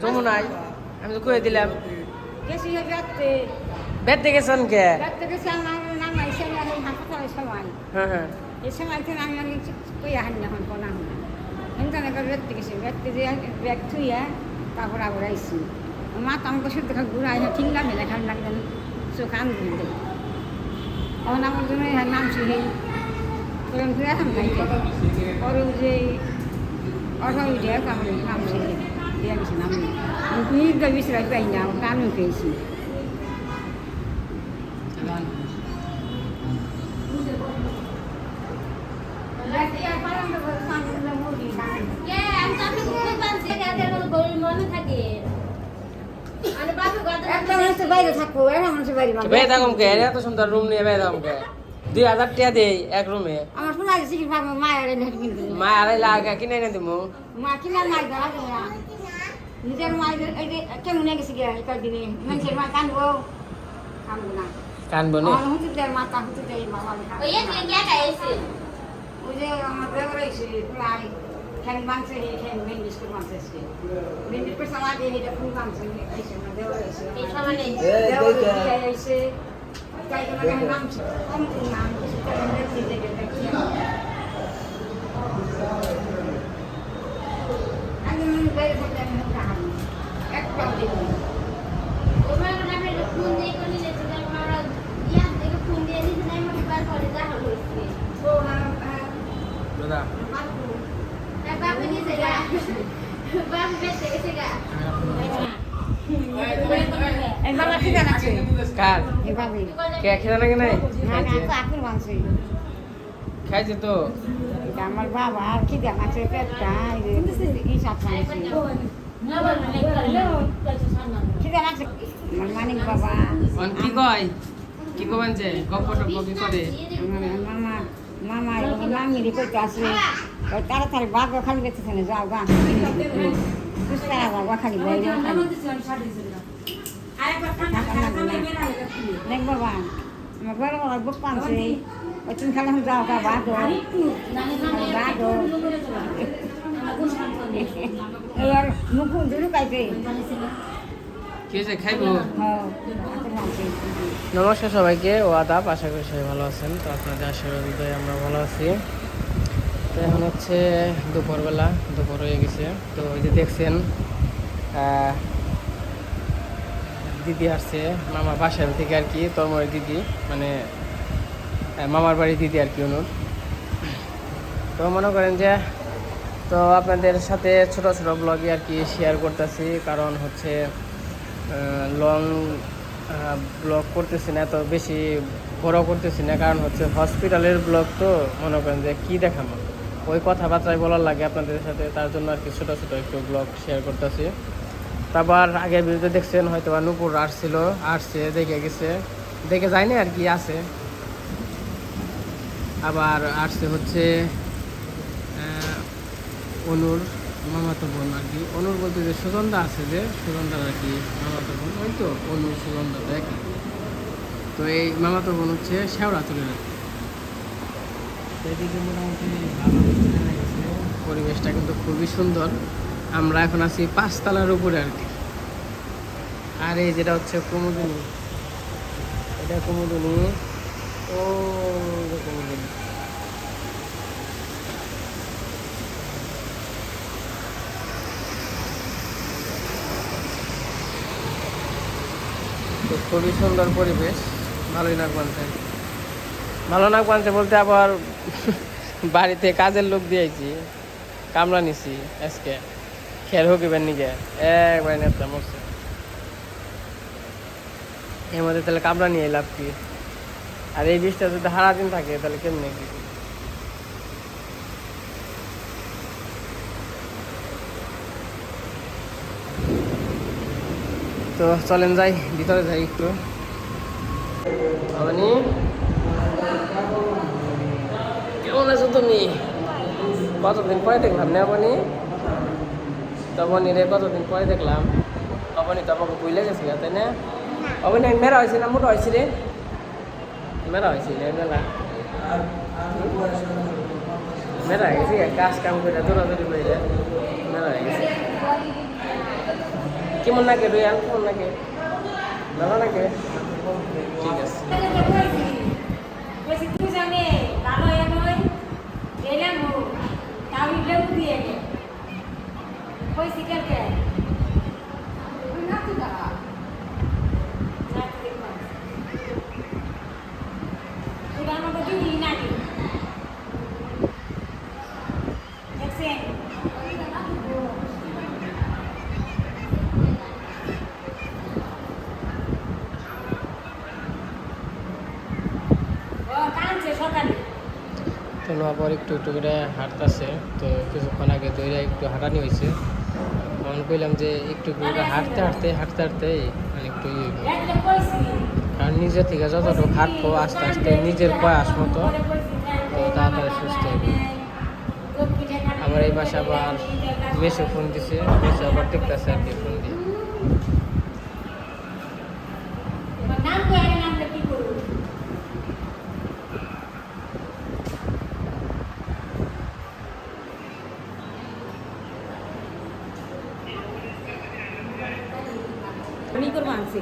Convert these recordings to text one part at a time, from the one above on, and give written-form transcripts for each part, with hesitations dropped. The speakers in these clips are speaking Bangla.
যমুনায় আমি তো কয়ে দিলাম গেছি বেড়াতে বেড়তে গেছেন কে? বেড়াতে গেছি আমার নাম এসে হাসপাতালের সময় হ্যাঁ হ্যাঁ এই সময় থেকে আমি কই আহান এখন কোনা হন কিন্তু একবার বেড়াতে গেছি বেড়াতে যে ব্যাগ থুইয়া তারপর আবার আইসি মা তো আমাকে শুধু দেখা ঘুরে আসে ঠিক লাগে না খালি লাগলেন চোখ আন ঘুরতে তখন আমার জন্য নামছি সেই তখন ঘুরে আসলাম খাইতে পরে যে অটো উঠে আমার নামছি দিয়ে গেছি নামি ঘুরে বিশ্রাম পাই না আমিও পেয়েছি বাইরে থাকবো বেয়ে থাকুম কে এত সুন্দর রুম নিয়ে বেয়ে থাকুম কে 2000 টাকা দেই এক রুমে আমার শোনা গেছে কি মায়ের মা আরে লাগা কিনে এনে দিমু মা কিনা মাই দেওয়া নিজের মায়ের কেমন গেছে গিয়া কয়েকদিনে মানুষের মা কানবো কানবো না কানবো নি হতে দেয় মাথা হতে দেয় বাবা ওই যে আমার দেওয়ার এসে প্রায় ঠ্যাং মাংসে ঠ্যাং ভেন্ডিস করে মাংস এসে ভেন্ডিস করে সালাদ এটা ফুল মাংস এসে আমার দেওয়ার এসে দেওয়ার এসে নাম কম নাম একদম বাইরে থাকতে আমি একটাও দেখি কার কে খেতে লাগে নাই খাইছে তো আমার বাবা আর কি দেখাচ্ছে পেটটা কি দেখাচ্ছে আমার মানিক বাবা কি কয় কি কবেন যে গপ্প টপ্প কি করে মামা মামা এবং মামিরি করতে আসলে তাড়াতাড়ি বাঘ খালি বেঁচেছে না যাও গা তারা বাবা খালি বাইরে দেখ বাবা আমার বড় বাবা বুক পানছে ওই তুমি খালি যাও গা বাঘ বাঘ এবার মুখ লুকাইছে কি হয়েছে খাইবো নমস্কার সবাইকে ও আদাব আশা করি সবাই ভালো আছেন তো আপনাদের আশীর্বাদে আমরা ভালো আছি তো এখন হচ্ছে দুপুরবেলা দুপুর হয়ে গেছে তো ওই যে দেখছেন দিদি আসছে মামা বাসার থেকে আর কি তন্ময় দিদি মানে মামার বাড়ি দিদি আর কি অনুর তো মনে করেন যে তো আপনাদের সাথে ছোট ছোট ব্লগে আর কি শেয়ার করতেছি কারণ হচ্ছে লং ব্লগ করতেছি না এত বেশি বড় করতেছি না কারণ হচ্ছে হসপিটালের ব্লগ তো মনে করেন যে কী দেখানো ওই কথাবার্তায় বলার লাগে আপনাদের সাথে তার জন্য আর কি ছোটো ছোটো একটু ব্লগ শেয়ার করতেছি তারপর আগের ভিডিওতে দেখছেন হয়তো বা নূপুর আসছে দেখে গেছে দেখে যায়নি আর কি আছে আবার আসছে হচ্ছে অনুর মামাতো বোন আর কি অনুর বলতে যে সুগন্ধা আছে যে সুগন্ধার আর কি মামাতো বোন ওই তো অনুর সুগন্ধা দেখ তো এই মামাতো বোন হচ্ছে শেওড়া চলে যাচ্ছে এদিকে মোটামুটি ভালো গেছে পরিবেশটা কিন্তু খুবই সুন্দর আমরা এখন আছি 5 তলার উপরে আর কি আর এই যেটা হচ্ছে কুমুদিনী এটা কুমুদিনী ও কুমুদিনী তো খুবই সুন্দর পরিবেশ ভালোই ভালো নাক বানতে বলতে আবার বাড়িতে কাজের লোক দিয়েছি কামলা নিছি আজকে খের হকিবেন নিকে একবার নেতা মরছে এর মধ্যে তাহলে কামলা নিয়ে লাভ কি আর এই বৃষ্টিটা যদি সারা দিন থাকে তাহলে কেমনে কি তো চলেন যাই ভিতরে যাই একটু আপনি কেমন আছো তুমি কতদিন পরে দেখলাম না আপনি তপনি রে কতদিন পরে দেখলাম আপনি তো আমাকে বুঝলে গেছি তাই না আপনি মেরা হয়েছে না মোটা হয়েছি রে মেরা হয়েছি মেলা মেরা হয়ে গেছি কাজ কাম করে দৌড়াদৌড়ি করে মেরা হয়ে গেছে কেমন লাগে রুয়ান, কেমন লাগে? ভালো লাগে? ঠিক আছে। তুই জানে ভালো নয় এলাম তাও লেবু দিয়ে গে কইছি কে না তুই দাঁড়া তুই আমাকে দিবি নাকি দেখছেন ও কাঁদছে সকালে তো আবার একটু একটু করে হাঁটতেছে। তো কিছুক্ষণ আগে দৌড়ে একটু হাঁটানি হয়েছে। মনে করলাম যে একটু করে হাঁটতে হাঁটতে হাঁটতে হাঁটতে মানে একটু দেখলে কইছি কারণ নিজের থেকে যতটুকু হাঁটবো আস্তে আস্তে নিজের প্রয়াস মতো তো তাড়াতাড়ি সুস্থ হবে। আমার এই পাশে আবার মেসো ফোন দিছে, মেসো আবার দেখতেছে আর কি ফোন দিয়ে। নাম কয়ে নামটা কি করব আমি করব আনছি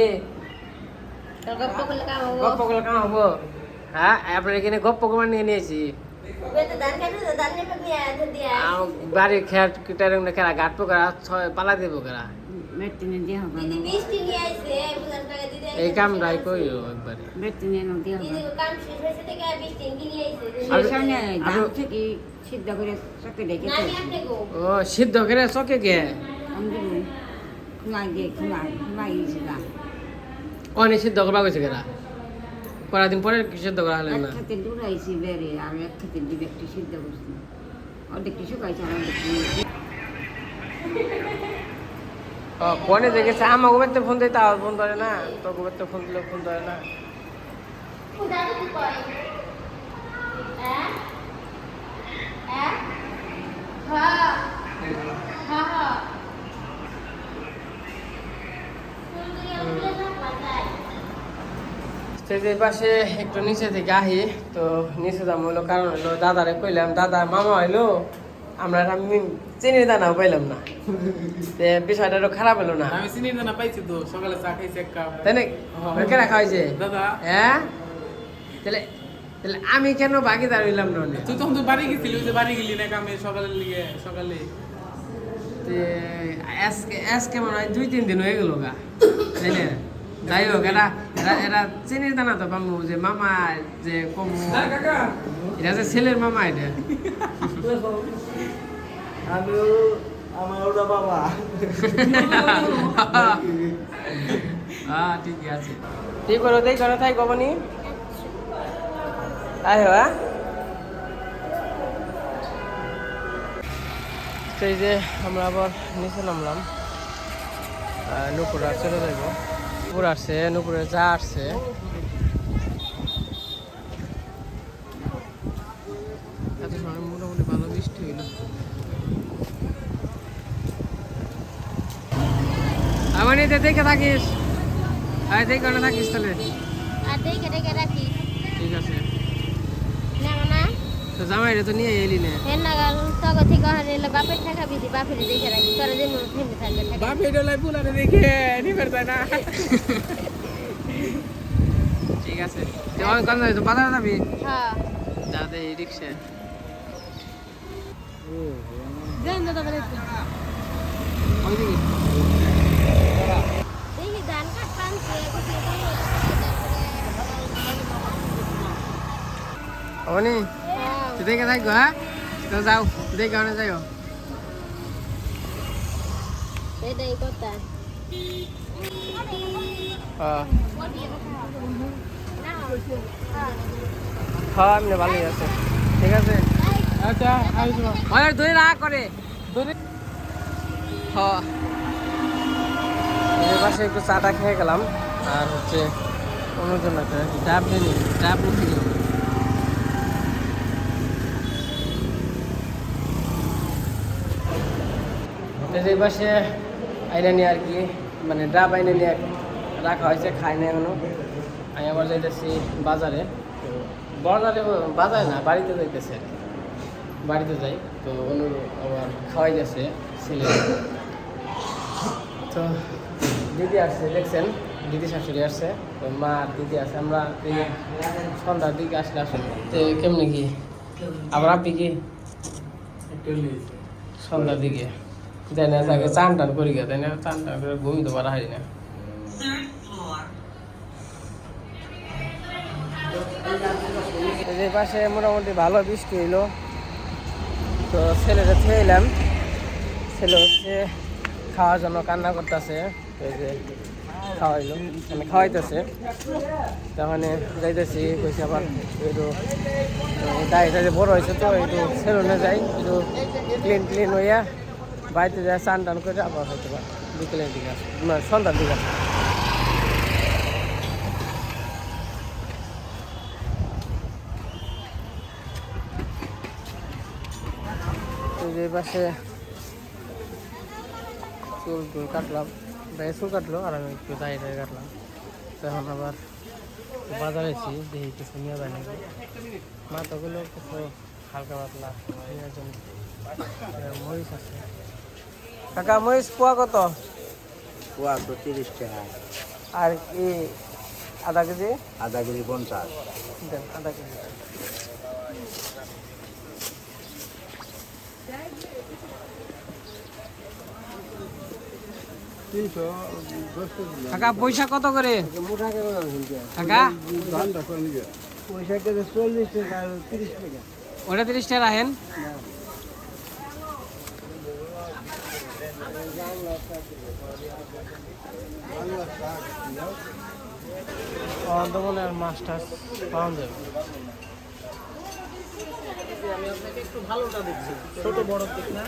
এ তোর গপ্প করলে কাম হবো গপ্প করে কাম হবো? হ্যাঁ, আপনার এখানে গপ্প করে নিয়ে নিয়েছি। বেতে ধান কেন ধান নেপে নিয়ে আতে দিয়া বাড়ির খেয়ার কিটারে খেলা গাট পোকরা পালা দেবো কেরা বেতে নিয়ে দিয়া হবে দিদি 20 টি নিয়ে আইছে 1000 টাকা দিদি এই কামটাই করিও একবারে। বেতে নিয়ে নাও দিয়া দিদি কাম শেষ হয়েছে থেকে 20 টি নিয়ে আইছে সামনে ধান থেকে সিদ্ধ করে চকে দেখে না আপনি গো ও সিদ্ধ করে চকে গে আমি দিব লাগে লাগিয়েছিলাম অনেক সিদ্ধ করবা গেছে কেরা করাদিন পরে সিদ্ধ করা হলেন না। এক খাতে দূরাইছি বেরে আর এক খাতে দিবে একটু সিদ্ধ করছি অর্ধেক কিছু খাইছে আর অর্ধেক ও ফোনে দেখেছে আমার গোবের ফোন দিতে আর ফোন ধরে না, তো গোবের ফোন দিলে ফোন ধরে না। স্টেজের পাশে একটু নিচে থেকে আহি, তো নিচে যাবো হলো কারণ হলো দাদারে কইলাম দাদা মামা হইলো আমরা চিনির দানাও পাইলাম না। বিষয়টা একটু খারাপ হলো না? আমি চিনি না পাইছি তো সকালে চা খাইছি এক কাপ তাই না? কে রাখা হয়েছে দাদা হ্যাঁ? তাহলে তাহলে আমি কেন ভাগিদার হইলাম না? তুই তখন তো বাড়ি গেছিলি ওই যে বাড়ি গেলি না কামে সকালের লিগে সকালে আজকে মনে হয় 2-3 দিন হয়ে গেল গা, তাই না? যাই হোক এরা এরা চিনির দানা তো পামু যে মামা যে কমু এটা যে ছেলের মামা এটা আমার ওটা বাবা হ্যাঁ ঠিকই আছে। ঠিক করো দেই করো তাই কবনি তাই হ্যাঁ। সেই যে আমরা আবার নিচে নামলাম, নুপুরা চলে যাইব। নুপুর আসছে, নুপুরে যা আসছে এত সময় মোটামুটি ভালো বৃষ্টি হইল। আমার এতে দেখে থাকিস, আর দেখে না থাকিস তাহলে আর দেখে দেখে রাখি ঠিক আছে। না না তো জামাই রে তো নিয়ে এলি না হেন নাগাল তগ থেকে হারিলে বাপের টাকা বিধি বাপের দেখে রাখি তোরা যে মন থেমে থাকবে টাকা বাপ এটা লাই পুলারে দেখে নিবার যায় না ঠিক আছে। যেমন কোন যাবি তো বাজারে যাবি হ্যাঁ যাতে রিক্সা দেন দাদা বলে ওইদিকে দেখি ধান কাট পানছে অনি তুই দেখে থাকবো হ্যাঁ, তো যাও দেখে অনেক যাইও। এটাই কথা হ্যাঁ এমনি ভালোই আছে ঠিক আছে। আচ্ছা আসবো অনেক ধরে রাগ করে হ্যাঁ। এর পাশে একটু চাটা খেয়ে গেলাম আর হচ্ছে অন্যজন একটা ডাব নিয়ে নিই, ডাব উঠে গেলাম। এই পাশে আইনা নিয়ে আর কি মানে ডাব আইনা নিয়ে রাখা হয়েছে, খাই না এখনো। আমি আবার যাইতেছি বাজারে, তো বাজারে বাজারে না বাড়িতে যাইতেছি আর কি। বাড়িতে যাই। তো অনু আবার খাওয়াই গেছে ছেলে। তো দিদি আসছে দেখছেন, দিদি শাশুড়ি আসছে, তো মা আর দিদি আছে। আমরা এই সন্ধ্যার দিকে আসলে আসলে তো কেমনি কি আবার আপনি কি সন্ধ্যার দিকে যাই না, তাকে চান টান করি গে, তাই না? চান টান করে ঘুমিয়ে তো পারা হয় না। এই পাশে মোটামুটি ভালো বৃষ্টি হইলো, তো ছেলেটা খেয়ে এলাম। ছেলে হচ্ছে খাওয়ার জন্য কান্না করতেছে, এই যে খাওয়াইলো মানে খাওয়াইতেছে। তখন যাইতেছি কইছে আবার একটু দাড়িটা যে বড় হয়েছে, তো একটু সেলুনে যাই, একটু ক্লিন হইয়া বাড়িতে যায় চান টান করে আবার হয়তো বা বিকেলের দিকে আসে, মানে সন্ধ্যার দিকে আসে। এই পাশে চুল কাটলাম, চুল কাটলো আর আমি একটু দাঁড়িয়ে কাটলাম। তো এখন আবার বাজারে এসেছি, দেখি কিছু নিয়ে যায় নাকি। মাথাগুলো কিছু হালকা পাতলা নেওয়ার জন্য। মরিচ আছে কাকা, মরিচ পোয়া কত? পোয়া তো 30 টাকা, আর কি আধা কেজি? আধা কেজি 50। দেন আধা কেজি। কাকা পয়সা কত করে কাকা? পয়সা কেজি 40 টাকা আর 30 টাকা। ওটা 30 টাকা রাখেন। মনে আর মাছ টাছ পাওয়া যাবে। আমি আপনাকে একটু ভালোটা দিচ্ছি, ছোট বড় দিক না।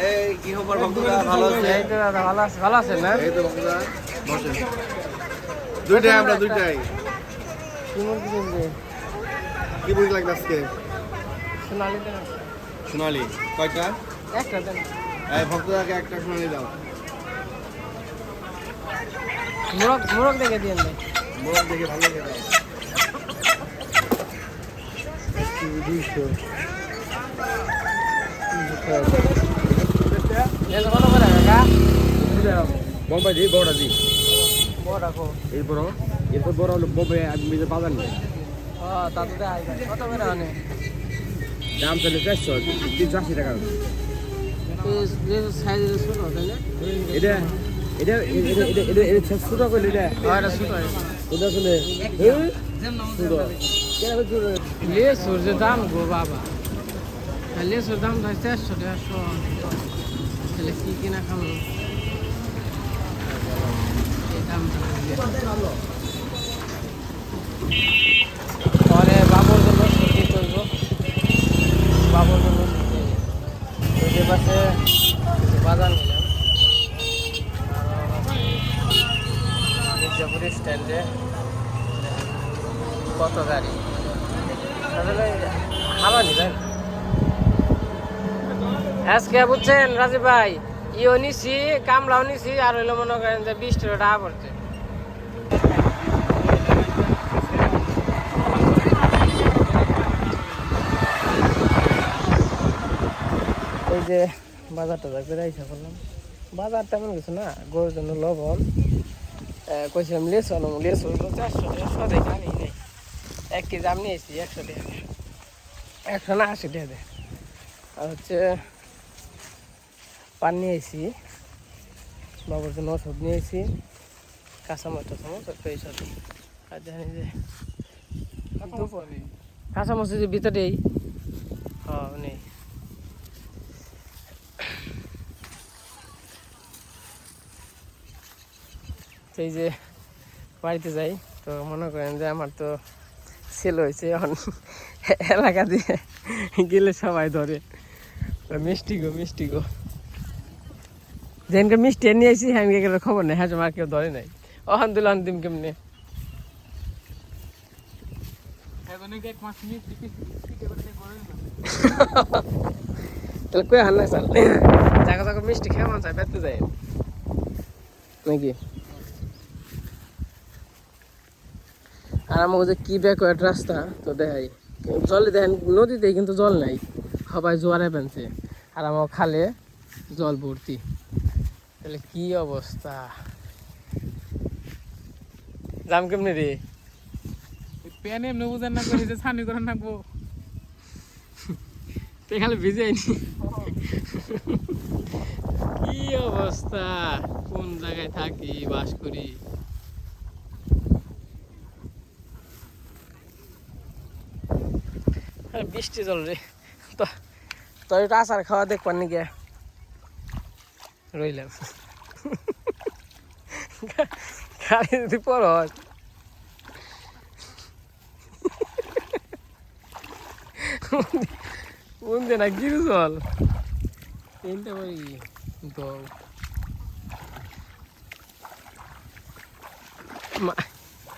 এই কি খবর বন্ধুরা, ভালো আছে? এই তো দাদা ভালো আছেন না? এই তো বন্ধুরা বসেন, দুইটাই আমরা দুইটাই। কি মুরগি কিনবে? কি বুঝ লাগবে আজকে? সোনালি দেন সোনালি কয়টা? একটা দেন। এই ভক্তদাকে একটা সোনালি দাও। মোরগ দেখে দিয়ে দেন। মোরগ দেখে ভালো লাগে দাও। 200 কত করে কাকা? বোম্বাই দি বড় দি বড় রাখো। এই বড়, এরপর বড় হলো বোম্বাই আমি বাজার নেই। তাতে দেয় কত করে আনে? দাম চলে 400, 380 টাকা। সাইজের ছোট তাই না? এটা এটা এটা এটা এটা এটা 600 টাকা কইলে এটা। এটা ছোট। ওটা চলে লেসুর যে দাম গো বাবা, লেসুর দাম 400 টাকা। তাহলে কি কিনা খাবো এই দামটা? পরে বাবুর জন্য সবজি করবো, বাবুর জন্য সবজি। ওই যে পাশে বাজার নিলাম, মির্জাপুর স্ট্যান্ডে কত গাড়ি আসলে হাওয়া নিবেন আজকে, বুঝছেন রাজীব ভাই? ইও নিছি, কামলাও নিছি, আর হইলো মনে করেন যে 20 টাকা পড়ছে। এই যে বাজারটা করে আইসা করলাম, বাজার তেমন কিছু না, গরুর জন্য লবণ কইছিলাম, লেসু আনো, লেসু 400 টাকা দেখে আনি নেই। 1 কেজি আমি নিয়েছি 100 টাকা, 180 টাকা দেয়। আর হচ্ছে পান নিয়েছি, বাবুর জন্য ওষুধ নিয়েছি, কাঁচামচ টাচামচ এইসব। আর দেখেন যে কাঁচামচ যে ভিতরেই নেই। সেই যে বাড়িতে যাই, তো মনে করেন যে আমার তো সেল হয়েছে, এখন এলাকা দিয়ে গেলে সবাই ধরে মিষ্টি গো যেনকে মিষ্টি নিয়ে আসি, হ্যাঁ গেলে খবর নেই, হ্যাঁ আমার কেউ ধরে নাই। ওখান দিল দিম কেমনি? তাহলে কই হান না চাল জায়গা মিষ্টি খেয়ে মন চায় বেড়তে যায় নাকি? আর আমাকে যে কি ব্যাকওয়ার্ড রাস্তা তো দেখাই জলে দেখেন নদীতে কিন্তু জল নাই সবাই জোয়ারে পেনছে আর আমার খালে জল ভর্তি তাহলে কি অবস্থা যাম কেমনি রে প্যান এমনি বুঝেন না করে যে ছানি করে নাকবো তুই খালি ভিজাইনি কি অবস্থা কোন জায়গায় থাকি বাস করি বৃষ্টি জল রে তো তোর একটু আচার খাওয়া দেখবার নাকি রইলাম গাড়ি যদি পড়স উনতে না কি জল তিনটা বাড়ি তো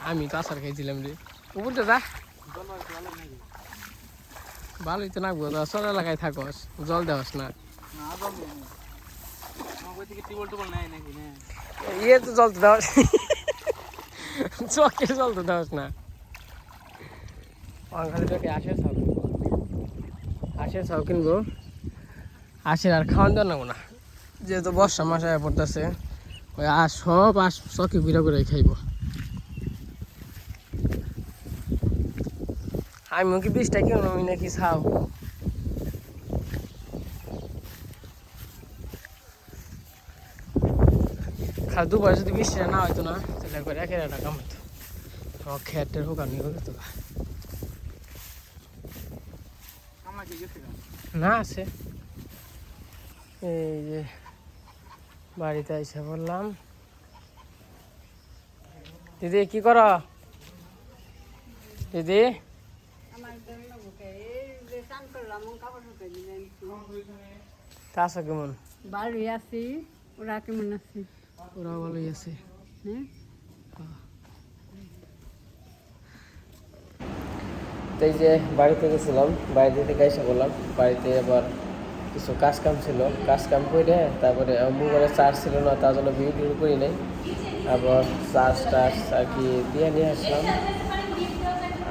আমি তো আচার খাইছিলাম রে উপরটা যা ভালোই তো নাকবো চল এলাকায় থাকস জল দেওয়াস না ইয়ে তো জল তো দেওয়াস চকের জল তো দেওয়াস না খালি তোকে আশের ছাও কিনবো আশের ছাও কিনবো আশের আর খাওয়ান দেওয়া নেবো না যেহেতু বর্ষা মাসে পড়তেছে ওই সব চকে ঘুরে ঘুরে খাইব আমি কি 20টা কিনো আমি নাকি ছাও খা দুবার যদি 20 টাকা না হয়তো না তাহলে একবার 1000 টাকা কামাইতো আমার খেটের হোক আমি হয়ে তো না আছে এই যে বাড়িতে এসে বললাম দিদি কি করো দিদি তা আছো কেমন ভালোই আছি ওরা কেমন আছে ওরাও ভালোই আছে হ্যাঁ তো এই যে বাড়িতে গেছিলাম বাড়িতে থেকে এসে বললাম বাড়িতে আবার কিছু কাজ কাম ছিল কাজ কাম করে তারপরে মোবাইলে চার্জ ছিল না তার জন্য ভিডিও করি নাই আবার চার্জ টার্জ আর কি দিয়ে নিয়ে আসলাম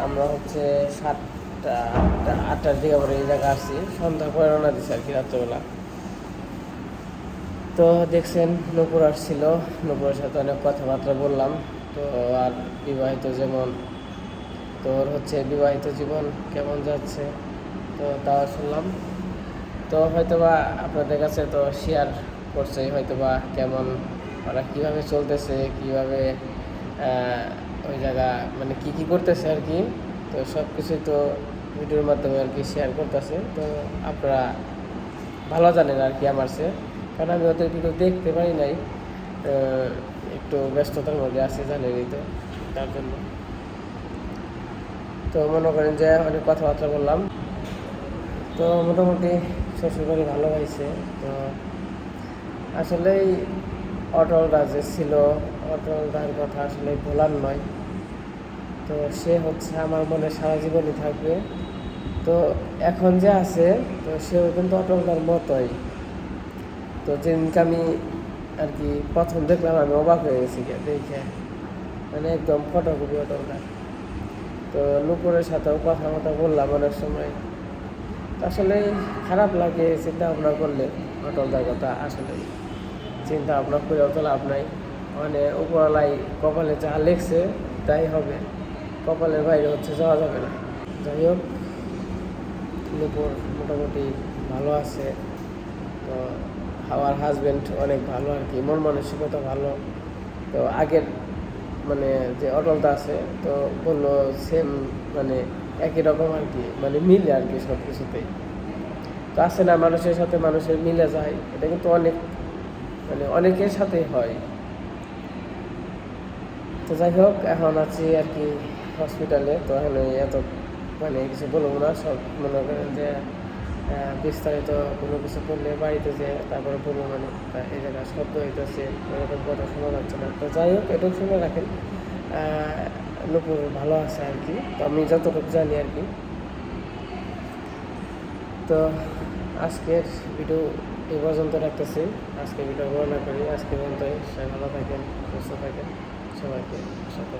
আমরা হচ্ছে 7টা 8টার দিকে আবার এই জায়গায় আসছি সন্ধ্যা পরে রওনা দিচ্ছি আর কি রাত্রেবেলা তো দেখছেন নূপুর আসছিল নূপুরের সাথে অনেক কথাবার্তা বললাম তো আর বিবাহিত যেমন তোর হচ্ছে বিবাহিত জীবন কেমন যাচ্ছে তো তাও শুনলাম তো হয়তোবা আপনাদের কাছে তো শেয়ার করছে হয়তোবা কেমন ওরা কীভাবে চলতেছে কীভাবে ওই জায়গা মানে কী করতেছে আর কি তো সব কিছুই তো ভিডিওর মাধ্যমে আর কি শেয়ার করতেছে তো আপনারা ভালো জানেন আর কি আমার সে কারণ আমি ওদের ভিডিও দেখতে পারি নাই একটু ব্যস্ততার মধ্যে আছে জানেনই তো তার জন্য তো মনে করেন যে অনেক কথাবার্তা বললাম তো মোটামুটি শ্বশুরবাড়ি ভালো হয়েছে তো আসলেই অটলদা যে ছিল অটলদার কথা আসলে ভোলার নয় তো সে হচ্ছে আমার মনে সারা জীবনই থাকবে তো এখন যে আছে তো সেও কিন্তু অটলদার মতোই তো যেদিনকে আমি আর কি প্রথম দেখলাম আমি অবাক হয়ে গেছি দেখে মানে একদম ফটোকপি অটলদার তো নূপুরের সাথেও কথা বললাম অনেক সময় আসলে খারাপ লাগে চিন্তা ভাবনা করলে অটলদার কথা আসলে চিন্তা ভাবনা করেও তো লাভ নাই মানে উপরলাই কপালে যা লেখছে তাই হবে কপালের বাইরে হচ্ছে যাওয়া যাবে না যাই হোক নূপুর মোটামুটি ভালো আছে তো আমার হাজব্যান্ড অনেক ভালো আর কি মন মানসিকতা ভালো তো আগের মানে যে অটলটা আছে তো বললো সেম মানে একই রকম আর কি মানে মিলে আর কি সব কিছুতেই তো আছে না মানুষের সাথে মানুষের মিলে যায় এটা কিন্তু অনেক মানে অনেকের সাথেই হয় তো যাই হোক এখন আছি আর কি হসপিটালে তো এখন এত মানে কিছু বলবো না সব মনে করেন যে বিস্তারিত কোনো কিছু করলে বাড়িতে যে তারপরে বলবো মানে এই জায়গায় শব্দ হইতেছে এরকম কথা শোনা যাচ্ছে না তো যাই হোক এটুকু শুনে রাখেন নূপুর ভালো আছে আর কি তো আমি যতটুকু জানি আর কি তো আজকের ভিডিও এই পর্যন্ত রাখতেছি আজকে ভিডিও বর্ণনা করি আজকে পর্যন্ত সবাই ভালো থাকেন সুস্থ থাকেন সবাইকে সাথে